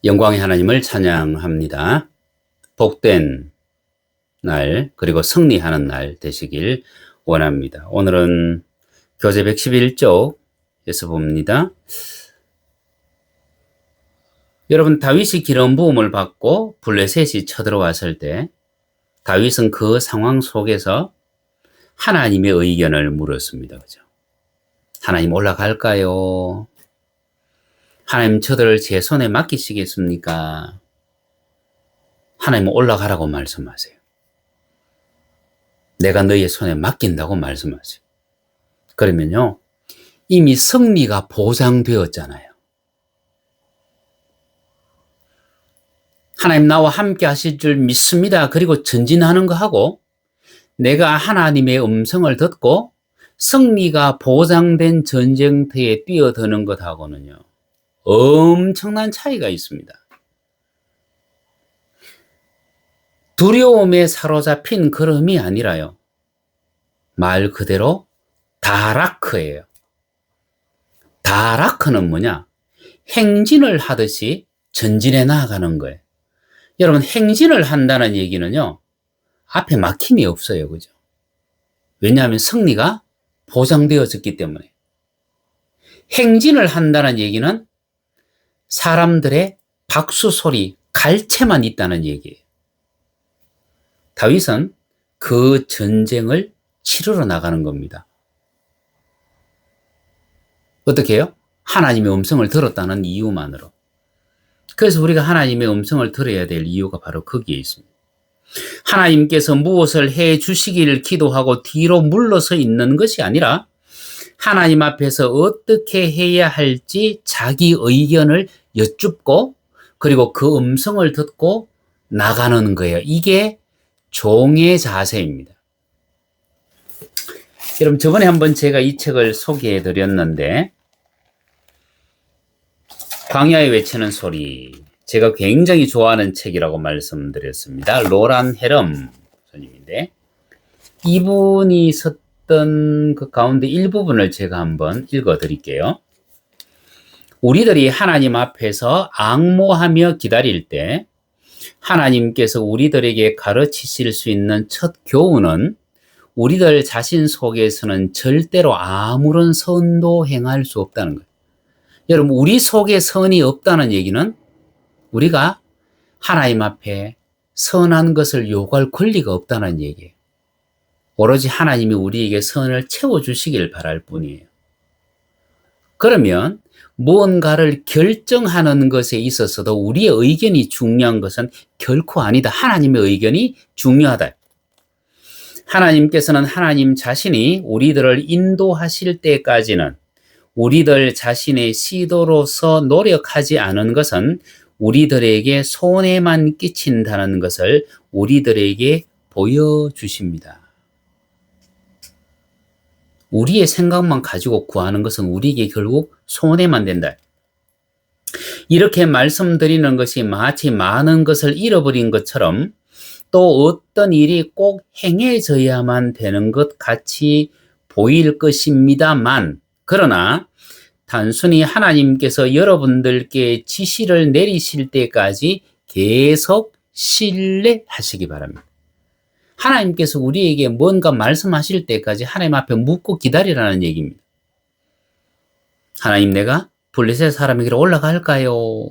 영광의 하나님을 찬양합니다. 복된 날, 그리고 승리하는 날 되시길 원합니다. 오늘은 교재 111쪽에서 봅니다. 여러분, 다윗이 기름 부음을 받고 블레셋이 쳐들어왔을 때 다윗은 그 상황 속에서 하나님의 의견을 물었습니다. 그죠? 하나님 올라갈까요? 하나님 저들을 제 손에 맡기시겠습니까? 하나님 올라가라고 말씀하세요. 내가 너의 손에 맡긴다고 말씀하세요. 그러면요, 이미 승리가 보장되었잖아요. 하나님 나와 함께 하실 줄 믿습니다. 그리고 전진하는 거 하고 내가 하나님의 음성을 듣고 승리가 보장된 전쟁터에 뛰어드는 것하고는요, 엄청난 차이가 있습니다. 두려움에 사로잡힌 걸음이 아니라요, 말 그대로 다라크예요. 다라크는 뭐냐? 행진을 하듯이 전진해 나아가는 거예요. 여러분, 행진을 한다는 얘기는요, 앞에 막힘이 없어요. 그죠? 왜냐하면 승리가 보장되어졌기 때문에. 행진을 한다는 얘기는 사람들의 박수 소리, 갈채만 있다는 얘기예요. 다윗은 그 전쟁을 치르러 나가는 겁니다. 어떻게 해요? 하나님의 음성을 들었다는 이유만으로. 그래서 우리가 하나님의 음성을 들어야 될 이유가 바로 거기에 있습니다. 하나님께서 무엇을 해 주시기를 기도하고 뒤로 물러서 있는 것이 아니라 하나님 앞에서 어떻게 해야 할지 자기 의견을 여쭙고 그리고 그 음성을 듣고 나가는 거예요. 이게 종의 자세입니다. 여러분, 저번에 한번 제가 이 책을 소개해 드렸는데, 광야에 외치는 소리, 제가 굉장히 좋아하는 책이라고 말씀드렸습니다. 로란 헤럼 선생님인데, 이분이 썼던 그 가운데 일부분을 제가 한번 읽어 드릴게요. 우리들이 하나님 앞에서 앙모하며 기다릴 때 하나님께서 우리들에게 가르치실 수 있는 첫 교훈은 우리들 자신 속에서는 절대로 아무런 선도 행할 수 없다는 거예요. 여러분, 우리 속에 선이 없다는 얘기는 우리가 하나님 앞에 선한 것을 요구할 권리가 없다는 얘기예요. 오로지 하나님이 우리에게 선을 채워주시길 바랄 뿐이에요. 그러면 무언가를 결정하는 것에 있어서도 우리의 의견이 중요한 것은 결코 아니다. 하나님의 의견이 중요하다. 하나님께서는 하나님 자신이 우리들을 인도하실 때까지는 우리들 자신의 시도로서 노력하지 않은 것은 우리들에게 손해만 끼친다는 것을 우리들에게 보여주십니다. 우리의 생각만 가지고 구하는 것은 우리에게 결국 손해만 된다. 이렇게 말씀드리는 것이 마치 많은 것을 잃어버린 것처럼 또 어떤 일이 꼭 행해져야만 되는 것 같이 보일 것입니다만, 그러나 단순히 하나님께서 여러분들께 지시를 내리실 때까지 계속 신뢰하시기 바랍니다. 하나님께서 우리에게 뭔가 말씀하실 때까지 하나님 앞에 묻고 기다리라는 얘기입니다. 하나님, 내가 블레셋 사람에게로 올라갈까요?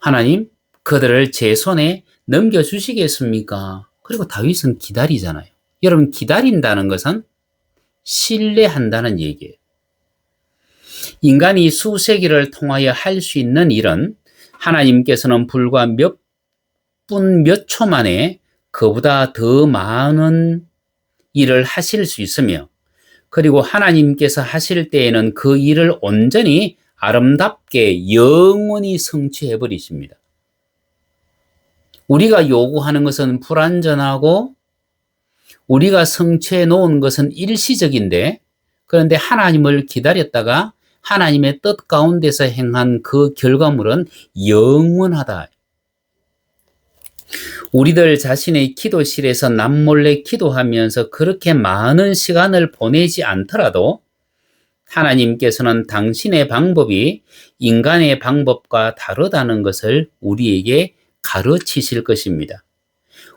하나님, 그들을 제 손에 넘겨주시겠습니까? 그리고 다윗은 기다리잖아요. 여러분, 기다린다는 것은 신뢰한다는 얘기예요. 인간이 수세기를 통하여 할 수 있는 일은 하나님께서는 불과 몇 분, 몇 초 만에 그보다 더 많은 일을 하실 수 있으며, 그리고 하나님께서 하실 때에는 그 일을 온전히 아름답게 영원히 성취해 버리십니다. 우리가 요구하는 것은 불완전하고 우리가 성취해 놓은 것은 일시적인데, 그런데 하나님을 기다렸다가 하나님의 뜻 가운데서 행한 그 결과물은 영원하다. 우리들 자신의 기도실에서 남몰래 기도하면서 그렇게 많은 시간을 보내지 않더라도 하나님께서는 당신의 방법이 인간의 방법과 다르다는 것을 우리에게 가르치실 것입니다.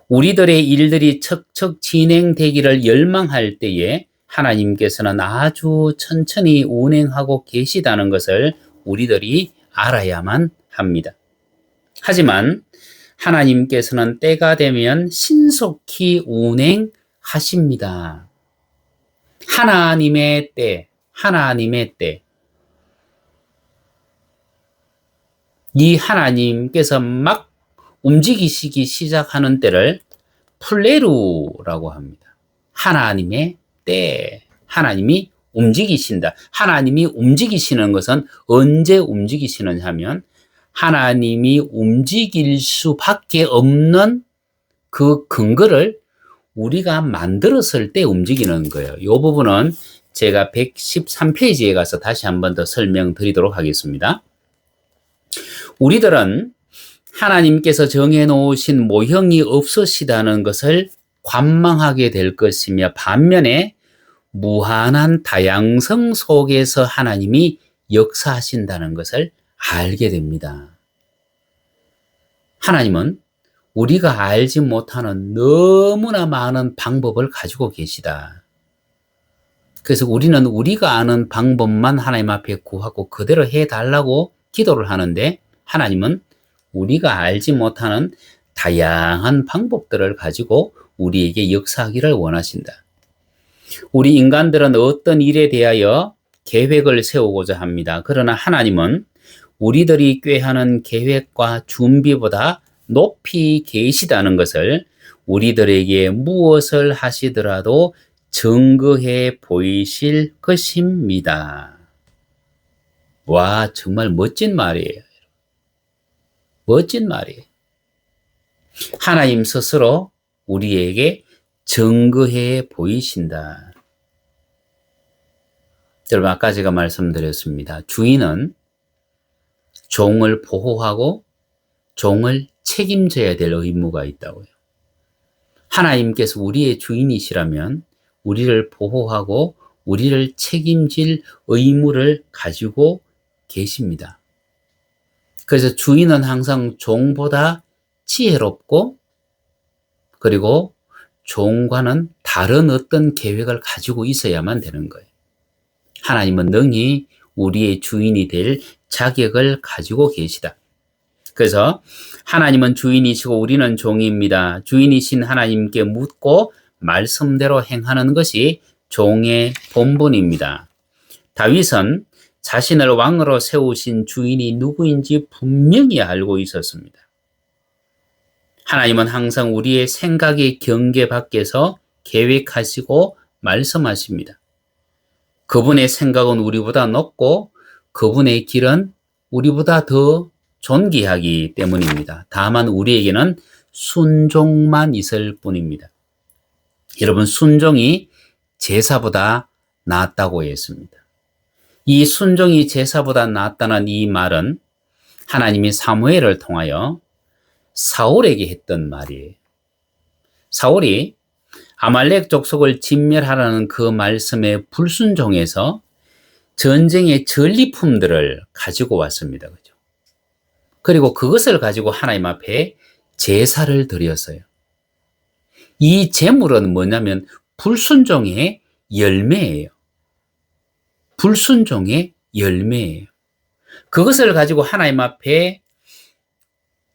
우리들의 일들이 척척 진행되기를 열망할 때에 하나님께서는 아주 천천히 운행하고 계시다는 것을 우리들이 알아야만 합니다. 하지만 하나님께서는 때가 되면 신속히 운행하십니다. 하나님의 때, 하나님의 때. 이 하나님께서 막 움직이시기 시작하는 때를 플레루라고 합니다. 하나님의 때. 하나님이 움직이신다. 하나님이 움직이시는 것은 언제 움직이시느냐 하면 하나님이 움직일 수밖에 없는 그 근거를 우리가 만들었을 때 움직이는 거예요. 이 부분은 제가 113페이지에 가서 다시 한 번 더 설명드리도록 하겠습니다. 우리들은 하나님께서 정해놓으신 모형이 없으시다는 것을 관망하게 될 것이며 반면에 무한한 다양성 속에서 하나님이 역사하신다는 것을 알게 됩니다. 하나님은 우리가 알지 못하는 너무나 많은 방법을 가지고 계시다. 그래서 우리는 우리가 아는 방법만 하나님 앞에 구하고 그대로 해달라고 기도를 하는데 하나님은 우리가 알지 못하는 다양한 방법들을 가지고 우리에게 역사하기를 원하신다. 우리 인간들은 어떤 일에 대하여 계획을 세우고자 합니다. 그러나 하나님은 우리들이 꾀하는 계획과 준비보다 높이 계시다는 것을 우리들에게 무엇을 하시더라도 증거해 보이실 것입니다. 와, 정말 멋진 말이에요. 멋진 말이에요. 하나님 스스로 우리에게 증거해 보이신다. 여러분, 아까 제가 말씀드렸습니다. 주인은 종을 보호하고 종을 책임져야 될 의무가 있다고요. 하나님께서 우리의 주인이시라면 우리를 보호하고 우리를 책임질 의무를 가지고 계십니다. 그래서 주인은 항상 종보다 지혜롭고 그리고 종과는 다른 어떤 계획을 가지고 있어야만 되는 거예요. 하나님은 능히 우리의 주인이 될 자격을 가지고 계시다. 그래서 하나님은 주인이시고 우리는 종입니다. 주인이신 하나님께 묻고 말씀대로 행하는 것이 종의 본분입니다. 다윗은 자신을 왕으로 세우신 주인이 누구인지 분명히 알고 있었습니다. 하나님은 항상 우리의 생각의 경계 밖에서 계획하시고 말씀하십니다. 그분의 생각은 우리보다 높고 그분의 길은 우리보다 더 존귀하기 때문입니다. 다만 우리에게는 순종만 있을 뿐입니다. 여러분, 순종이 제사보다 낫다고 했습니다. 이 순종이 제사보다 낫다는 이 말은 하나님이 사무엘을 통하여 사울에게 했던 말이에요. 사울이 아말렉 족속을 진멸하라는 그 말씀에 불순종해서 전쟁의 전리품들을 가지고 왔습니다. 그죠? 그리고 그것을 가지고 하나님 앞에 제사를 드렸어요. 이 제물은 뭐냐면 불순종의 열매예요. 불순종의 열매예요. 그것을 가지고 하나님 앞에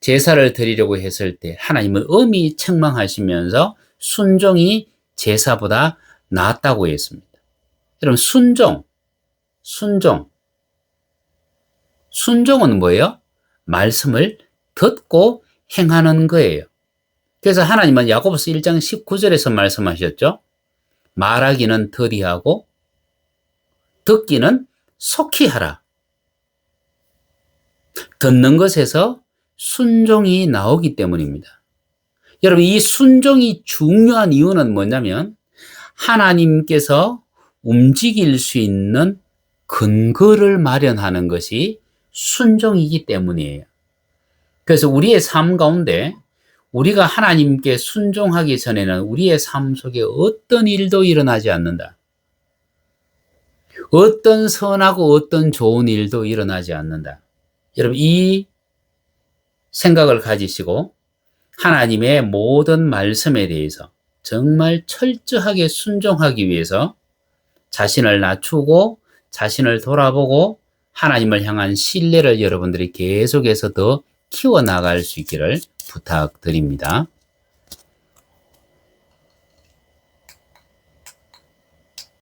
제사를 드리려고 했을 때 하나님은 엄히 책망하시면서 순종이 제사보다 낫다고 했습니다. 여러분, 순종은 뭐예요? 말씀을 듣고 행하는 거예요. 그래서 하나님은 야고보서 1장 19절에서 말씀하셨죠. 말하기는 더디하고 듣기는 속히 하라. 듣는 것에서 순종이 나오기 때문입니다. 여러분, 이 순종이 중요한 이유는 뭐냐면 하나님께서 움직일 수 있는 근거를 마련하는 것이 순종이기 때문이에요. 그래서 우리의 삶 가운데 우리가 하나님께 순종하기 전에는 우리의 삶 속에 어떤 일도 일어나지 않는다. 어떤 선하고 어떤 좋은 일도 일어나지 않는다. 여러분, 이 생각을 가지시고 하나님의 모든 말씀에 대해서 정말 철저하게 순종하기 위해서 자신을 낮추고 자신을 돌아보고 하나님을 향한 신뢰를 여러분들이 계속해서 더 키워나갈 수 있기를 부탁드립니다.